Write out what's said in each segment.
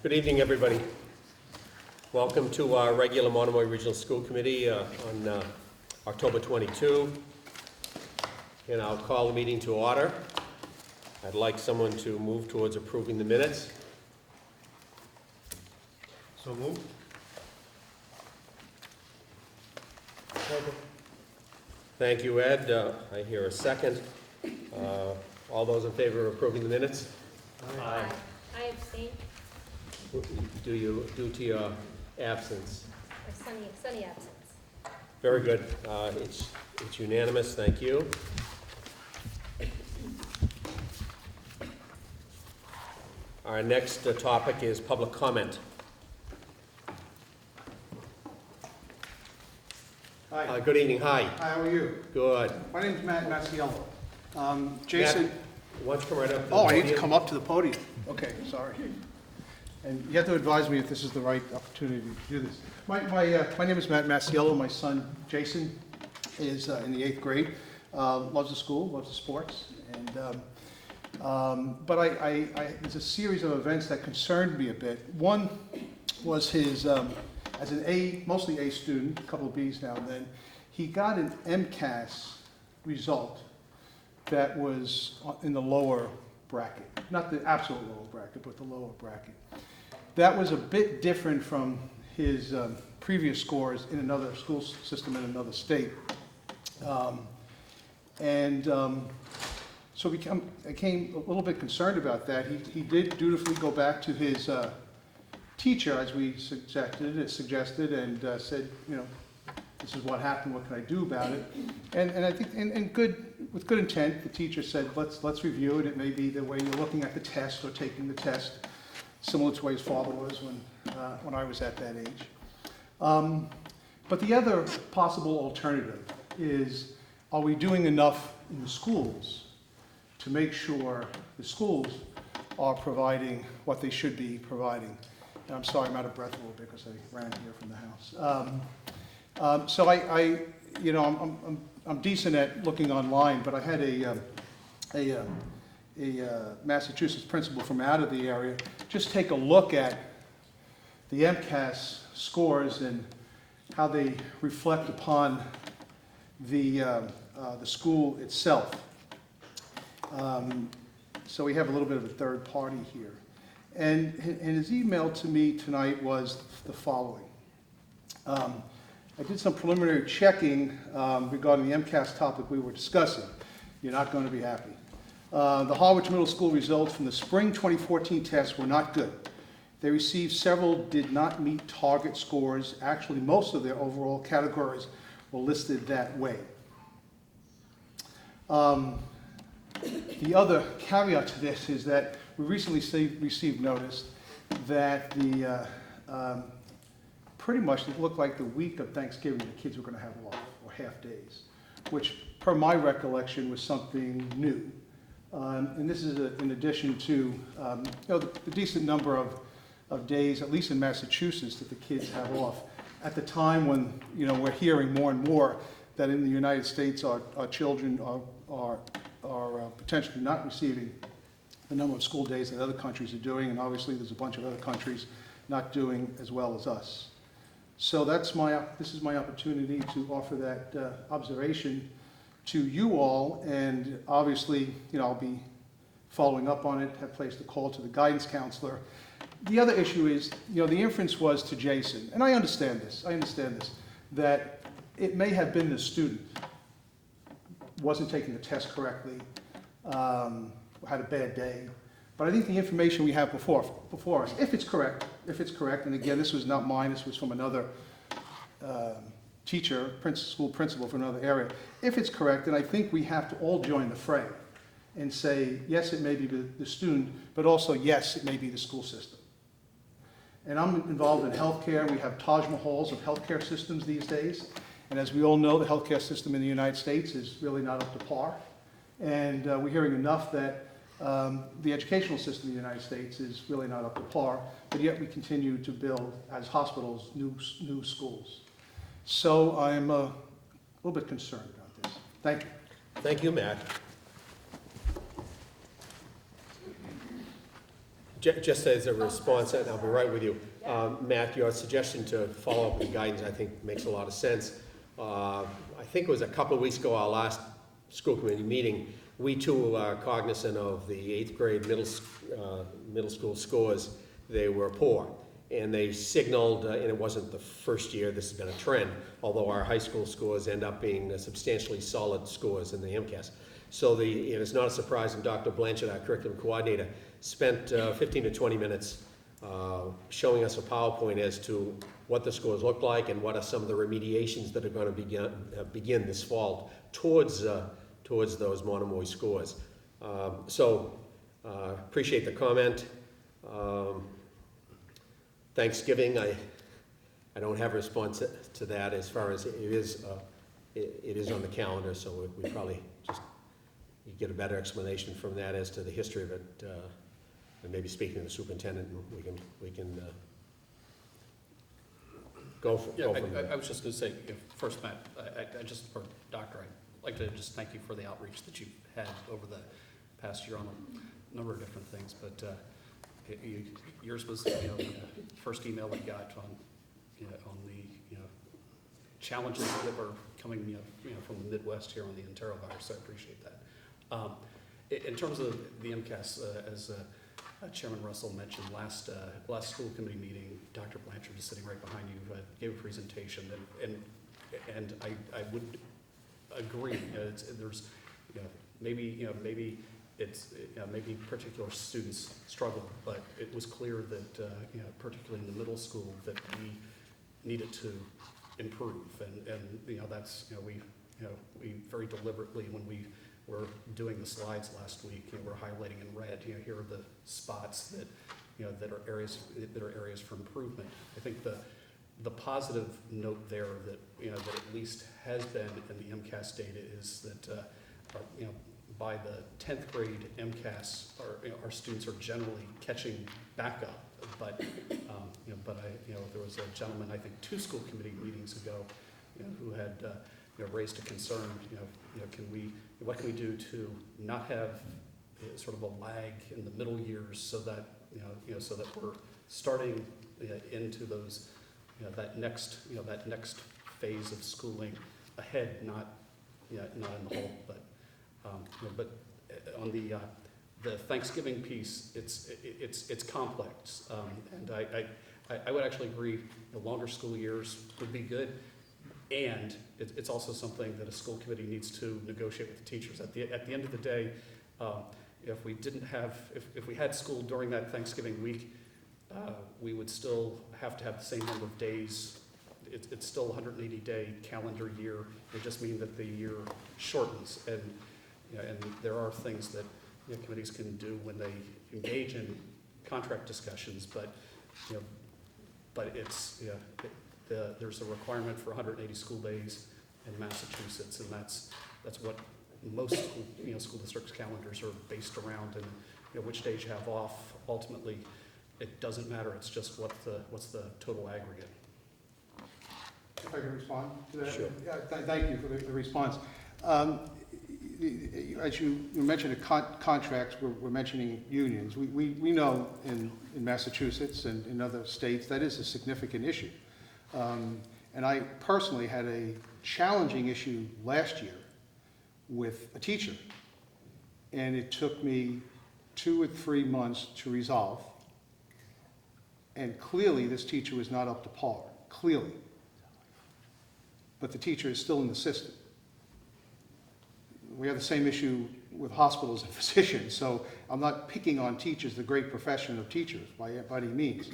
Good evening, everybody. Welcome to our regular Monomoy Regional School Committee on October 22. And I'll call the meeting to order. I'd like someone to move towards approving the minutes. So moved. Thank you, Ed. I hear a second. All those in favor of approving the minutes? Aye. I abstain. Due to your absence. Or sunny absence. Very good. It's unanimous. Thank you. Our next topic is public comment. Hi. Good evening. Hi. Hi, how are you? Good. My name is Matt Masiello. Jason. Matt, why don't you come right up to the Oh, I need to podium? come up to the podium. Okay, sorry. And you have to advise me if this is the right opportunity to do this. My name is Matt Masiello. My son, Jason, is in the 8th grade. Loves the school, loves the sports. And, but there's a series of events that concerned me a bit. One was his, as an A, mostly A student, a couple of Bs now and then, he got an MCAS result that was in the lower bracket. Not the absolute lower bracket, but the lower bracket. That was a bit different from his previous scores in another school system in another state. So I became a little bit concerned about that. He did dutifully go back to his teacher, as we suggested, and said, you know, this is what happened, what can I do about it? And I think, with good intent, the teacher said, let's review it. It may be the way you're looking at the test or taking the test, similar to the way his father was when I was at that age. But the other possible alternative is, are we doing enough in the schools to make sure the schools are providing what they should be providing? And I'm sorry, I'm out of breath a little bit because I ran here from the house. So I'm decent at looking online, but I had a Massachusetts principal from out of the area just take a look at the MCAS scores and how they reflect upon the school itself. So we have a little bit of a third party here. And his email to me tonight was the following. I did some preliminary checking regarding the MCAS topic we were discussing. You're not going to be happy. The Harwich Middle School results from the spring 2014 tests were not good. They received several did not meet target scores. Actually, most of their overall categories were listed that way. The other caveat to this is that we recently received notice that pretty much it looked like the week of Thanksgiving the kids were going to have off, or half days, which per my recollection was something new. And this is in addition to the decent number of days, at least in Massachusetts, that the kids have off. At the time when we're hearing more and more that in the United States our children are potentially not receiving the number of school days that other countries are doing, and obviously there's a bunch of other countries not doing as well as us. So this is my opportunity to offer that observation to you all, and obviously, I'll be following up on it, have placed a call to the guidance counselor. The other issue is, the inference was to Jason, and I understand this, that it may have been the student wasn't taking the test correctly, had a bad day. But I think the information we have before us, if it's correct, and again, this was not mine, this was from another teacher, school principal from another area. If it's correct, then I think we have to all join the fray and say, yes, it may be the student, but also, yes, it may be the school system. And I'm involved in healthcare. We have Taj Mahals of healthcare systems these days. And as we all know, the healthcare system in the United States is really not up to par. And we're hearing enough that the educational system in the United States is really not up to par, but yet we continue to build, as hospitals, new schools. So I'm a little bit concerned about this. Thank you. Thank you, Matt. Just as a response, and I'll be right with you. Matt, your suggestion to follow up with guidance, I think, makes a lot of sense. I think it was a couple of weeks ago, our last school committee meeting, we too are cognizant of the 8th grade middle school scores. They were poor, and they signaled, and it wasn't the first year, this has been a trend, although our high school scores end up being substantially solid scores in the MCAS. So it is not a surprise, and Dr. Blanchard, our curriculum coordinator, spent 15 to 20 minutes showing us a PowerPoint as to what the scores look like and what are some of the remediations that are going to begin this fall towards those Monomoy scores. Appreciate the comment. Thanksgiving, I don't have a response to that as far as it is on the calendar, so we probably just you get a better explanation from that as to the history of it, and maybe speaking to the superintendent, and we can go from there. I was just going to say, first, Matt, I just, or Doctor, I'd like to just thank you for the outreach that you've had over the past year on a number of different things, but yours was the first email I got on the challenges that were coming from the Midwest here on the enterovirus, so I appreciate that. In terms of the MCAS, as Chairman Russell mentioned, last school committee meeting, Dr. Blanchard is sitting right behind you, gave a presentation, and I would agree. There's maybe maybe particular students struggle, but it was clear that particularly in the middle school that we needed to improve, and that's we very deliberately, when we were doing the slides last week, we're highlighting in red. Here are the spots that that are areas for improvement. I think the positive note there that that at least has been in the MCAS data is that by the 10th grade MCAS, our students are generally catching back up. But there was a gentleman, I think 2 school committee meetings ago, who had raised a concern. What can we do to not have sort of a lag in the middle years, so that so that we're starting into those that next phase of schooling ahead, not in the hole, but on the Thanksgiving piece, it's complex, and I would actually agree the longer school years would be good, and it's also something that a school committee needs to negotiate with the teachers. At the end of the day, if we had school during that Thanksgiving week, we would still have to have the same number of days. It's still a 180-day calendar year. It just means that the year shortens, and there are things that committees can do when they engage in contract discussions, but it's there's a requirement for 180 school days in Massachusetts, and that's what most school districts' calendars are based around, and which days you have off. Ultimately, it doesn't matter. It's just what's the total aggregate. If I can respond to that? Sure. Yeah, thank you for the response. As you mentioned contracts, we're mentioning unions. We know in Massachusetts and in other states that is a significant issue. And I personally had a challenging issue last year with a teacher. And it took me 2 or 3 months to resolve. And clearly this teacher was not up to par, clearly. But the teacher is still in the system. We have the same issue with hospitals and physicians, so I'm not picking on teachers, the great profession of teachers by any means,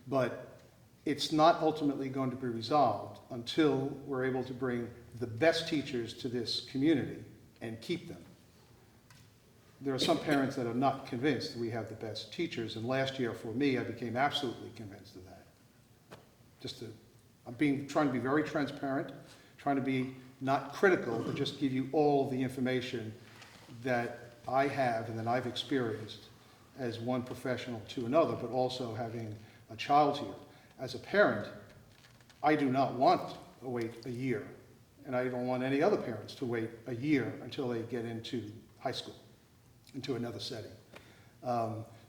but it's not ultimately going to be resolved until we're able to bring the best teachers to this community and keep them. There are some parents that are not convinced that we have the best teachers, and last year for me, I became absolutely convinced of that. I'm trying to be very transparent, trying to be not critical, but just give you all the information that I have and that I've experienced as one professional to another, but also having a child here. As a parent, I do not want to wait a year, and I don't want any other parents to wait a year until they get into high school, into another setting.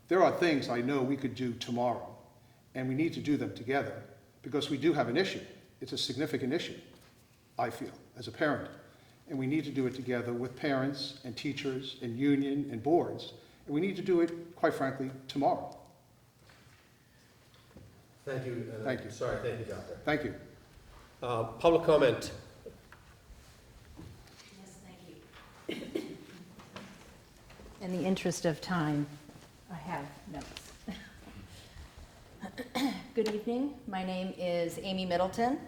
There are things I know we could do tomorrow, and we need to do them together because we do have an issue. It's a significant issue, I feel, as a parent. And we need to do it together with parents and teachers and union and boards. And we need to do it, quite frankly, tomorrow. Thank you. Thank you. Sorry, thank you, Doctor. Thank you. Public comment. Yes, thank you. In the interest of time, I have notes. Good evening. My name is Amy Middleton.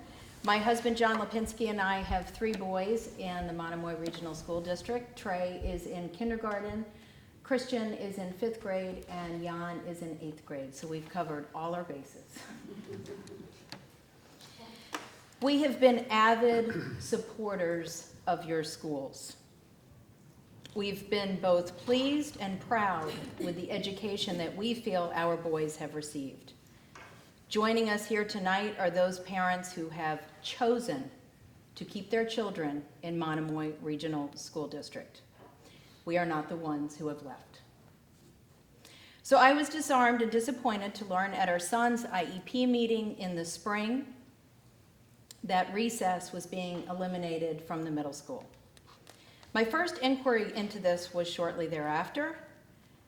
My husband, John Lipinski, and I have 3 boys in the Monomoy Regional School District. Trey is in kindergarten, Christian is in 5th grade, and Jan is in 8th grade. So we've covered all our bases. We have been avid supporters of your schools. We've been both pleased and proud with the education that we feel our boys have received. Joining us here tonight are those parents who have chosen to keep their children in Monomoy Regional School District. We are not the ones who have left. So I was disarmed and disappointed to learn at our son's IEP meeting in the spring that recess was being eliminated from the middle school. My first inquiry into this was shortly thereafter,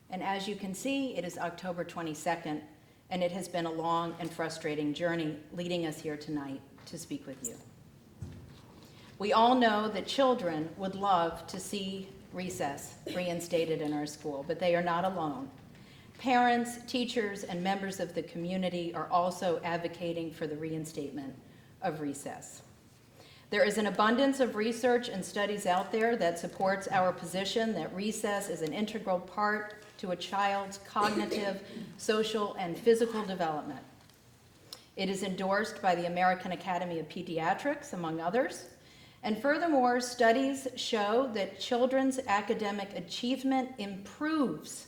and as you can see, it is October 22nd, and it has been a long and frustrating journey leading us here tonight to speak with you. We all know that children would love to see recess reinstated in our school, but they are not alone. Parents, teachers, and members of the community are also advocating for the reinstatement of recess. There is an abundance of research and studies out there that supports our position that recess is an integral part to a child's cognitive, social, and physical development. It is endorsed by the American Academy of Pediatrics, among others. And furthermore, studies show that children's academic achievement improves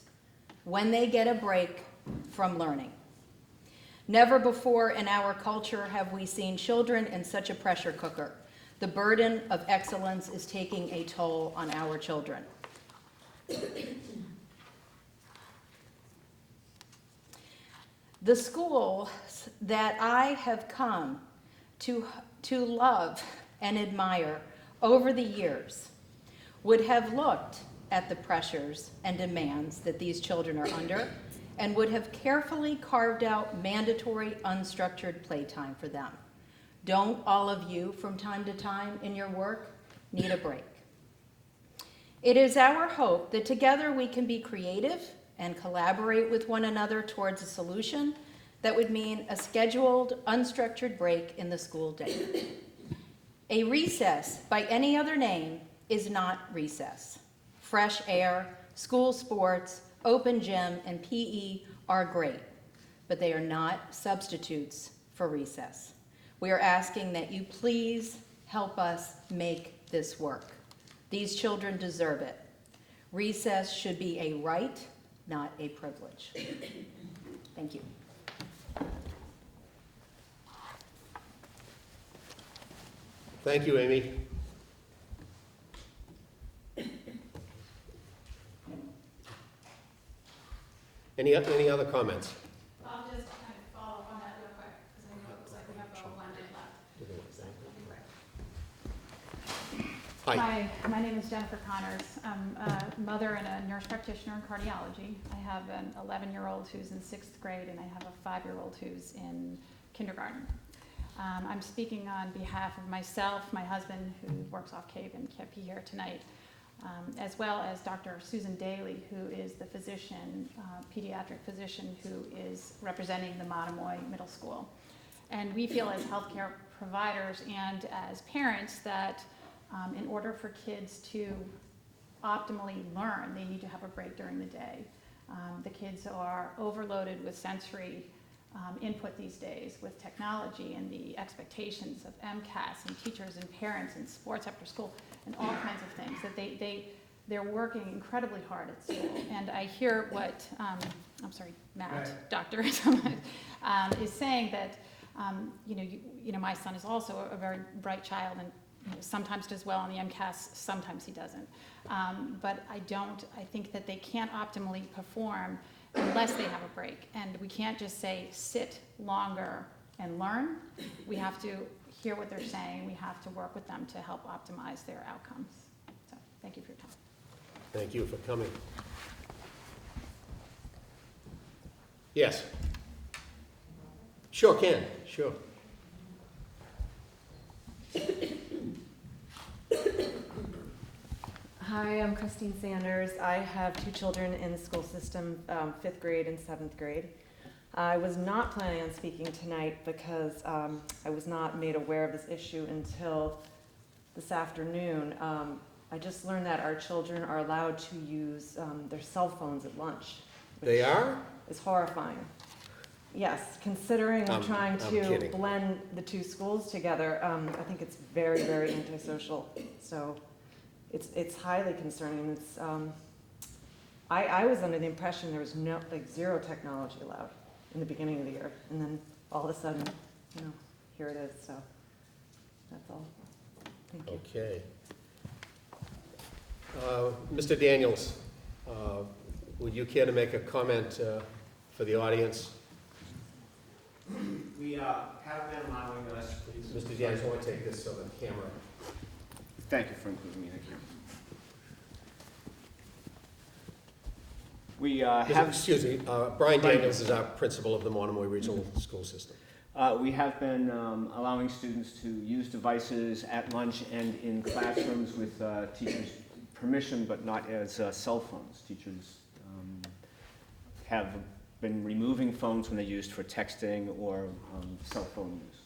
when they get a break from learning. Never before in our culture have we seen children in such a pressure cooker. The burden of excellence is taking a toll on our children. The schools that I have come to love and admire over the years would have looked at the pressures and demands that these children are under and would have carefully carved out mandatory unstructured playtime for them. Don't all of you, from time to time in your work, need a break? It is our hope that together we can be creative and collaborate with one another towards a solution that would mean a scheduled, unstructured break in the school day. A recess, by any other name, is not recess. Fresh air, school sports, open gym, and PE are great, but they are not substitutes for recess. We are asking that you please help us make this work. These children deserve it. Recess should be a right, not a privilege. Thank you. Thank you, Amy. Any other comments? I'll just kind of follow up on that real quick, because I know it looks like we have about 1 minute left. Hi. Hi, my name is Jennifer Connors. I'm a mother and a nurse practitioner in cardiology. I have an 11-year-old who's in 6th grade, and I have a 5-year-old who's in kindergarten. I'm speaking on behalf of myself, my husband, who works off Cape and can't be here tonight, as well as Dr. Susan Daly, who is the physician, pediatric physician, who is representing the Monomoy Middle School. And we feel as healthcare providers and as parents that in order for kids to optimally learn, they need to have a break during the day. The kids are overloaded with sensory input these days with technology and the expectations of MCAS and teachers and parents and sports after school and all kinds of things that they're working incredibly hard at school. And I hear what, Matt, Doctor, is saying that, my son is also a very bright child and sometimes does well on the MCAS, sometimes he doesn't. But I think that they can't optimally perform unless they have a break. And we can't just say, sit longer and learn. We have to hear what they're saying. We have to work with them to help optimize their outcomes. So thank you for your time. Thank you for coming. Yes? Sure can, sure. Hi, I'm Christine Sanders. I have two children in the school system, 5th grade and 7th grade. I was not planning on speaking tonight because I was not made aware of this issue until this afternoon. I just learned that our children are allowed to use their cell phones at lunch. They are? It's horrifying. Yes, considering we're trying I'm to kidding. blend the two schools together, I think it's very, very antisocial. So it's highly concerning. And it's I was under the impression there was zero technology allowed in the beginning of the year, and then all of a sudden, here it is. So that's all. Thank you. Okay. Mr. Daniels, would you care to make a comment for the audience? We have been allowing us, please. Mr. Daniels, I want to take this so the camera. Thank you for including me, thank you. We have, Excuse me, Brian Daniels is our principal of the Monomoy Regional School System. we have been allowing students to use devices at lunch and in classrooms with teachers' permission, but not as cell phones. Teachers have been removing phones when they're used for texting or cell phone use.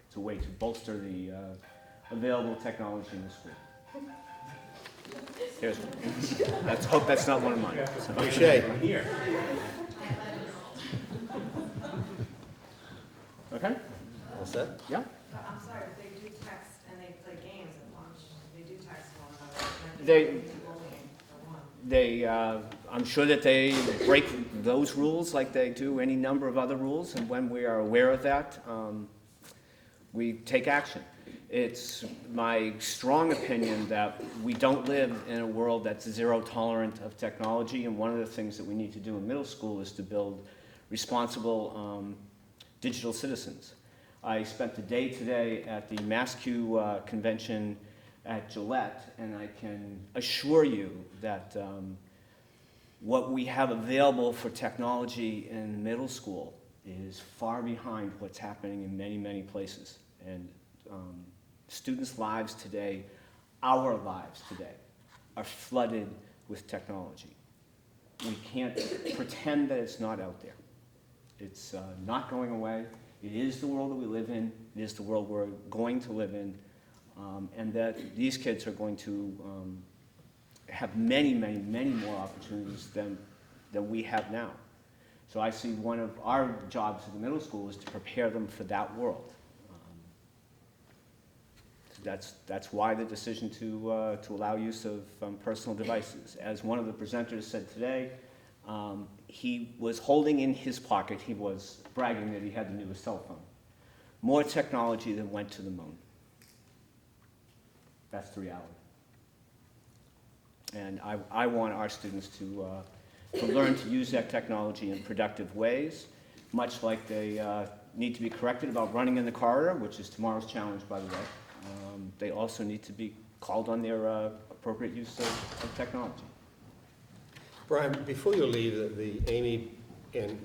It's a way to bolster the available technology in the school. Here's one. Let's hope that's not one of mine. Touche. Okay? All set? Yeah? I'm sorry, if they do text and they play games at lunch, they do text one another. They- Bullying for one. They, I'm sure that they break those rules like they do any number of other rules, and when we are aware of that, we take action. It's my strong opinion that we don't live in a world that's zero tolerant of technology, and one of the things that we need to do in middle school is to build responsible digital citizens. I spent the day today at the MassQ convention at Gillette, and I can assure you that what we have available for technology in middle school is far behind what's happening in many, many places. And students' lives today, our lives today, are flooded with technology. We can't pretend that it's not out there. It's not going away. It is the world that we live in. It is the world we're going to live in. And that these kids are going to have many, many, many more opportunities than we have now. So I see one of our jobs at the middle school is to prepare them for that world. That's why the decision to allow use of personal devices. As one of the presenters said today, he was holding in his pocket, he was bragging that he had the newest cell phone. More technology than went to the moon. That's the reality. And I want our students to learn to use that technology in productive ways, much like they need to be corrected about running in the corridor, which is tomorrow's challenge, by the way. They also need to be called on their appropriate use of technology. Brian, before you leave, the Amy and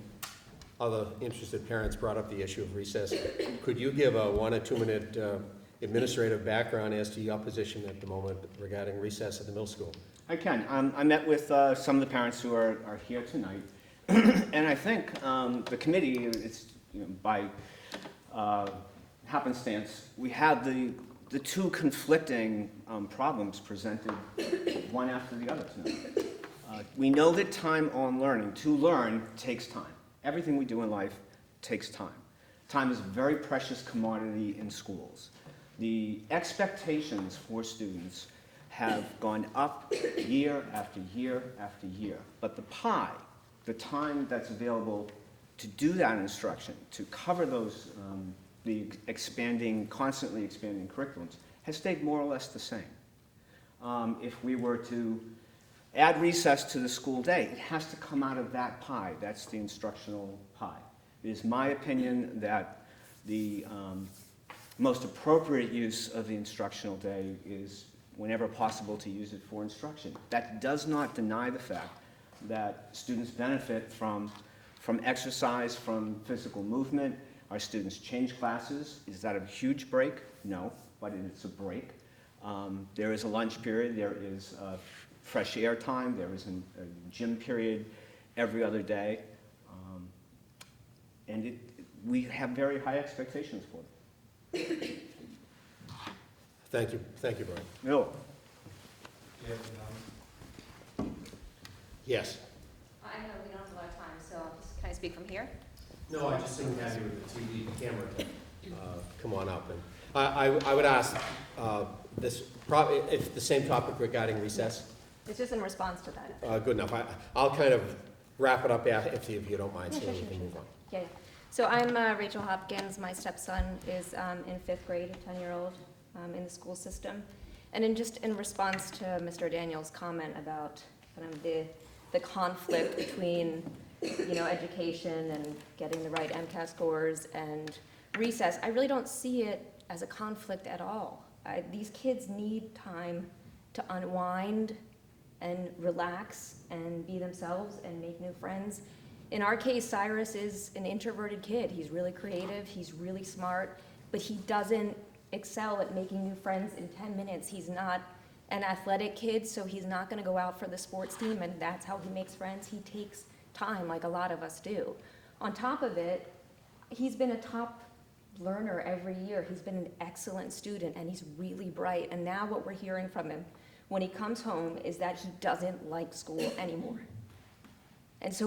other interested parents brought up the issue of recess. Could you give a 1 or 2 minute administrative background as to your position at the moment regarding recess at the middle school? I can. I met with some of the parents who are here tonight, and I think the committee, it's by happenstance, we had the two conflicting problems presented one after the other tonight. We know that time on learning, to learn, takes time. Everything we do in life takes time. Time is a very precious commodity in schools. The expectations for students have gone up year after year after year. But the pie, the time that's available to do that instruction, to cover those, the constantly expanding curriculums, has stayed more or less the same. If we were to add recess to the school day. It has to come out of that pie. That's the instructional pie. It is my opinion that the most appropriate use of the instructional day is whenever possible to use it for instruction. That does not deny the fact that students benefit from exercise, from physical movement. Our students change classes. Is that a huge break? No, but it's a break. There is a lunch period. There is fresh air time. There is a gym period every other day. And we have very high expectations for them. Thank you, Brian. No. Yes? I know we don't have a lot of time, so can I speak from here? No, I just didn't have you with the TV camera to come on up. And I would ask if the same topic regarding recess. It's just in response to that. Good enough. I'll kind of wrap it up if you don't mind, so Yeah, we sure, can sure, move on. Yeah. So I'm Rachel Hopkins. My stepson is in 5th grade, a 10-year-old in the school system. And in response to Mr. Daniels' comment about kind of the conflict between, education and getting the right MCAS scores and recess, I really don't see it as a conflict at all. These kids need time to unwind and relax and be themselves and make new friends. In our case, Cyrus is an introverted kid. He's really creative, he's really smart, but he doesn't excel at making new friends in 10 minutes. He's not an athletic kid, so he's not gonna go out for the sports team, and that's how he makes friends. He takes time, like a lot of us do. On top of it, he's been a top learner every year. He's been an excellent student, and he's really bright. And now what we're hearing from him when he comes home is that he doesn't like school anymore. And so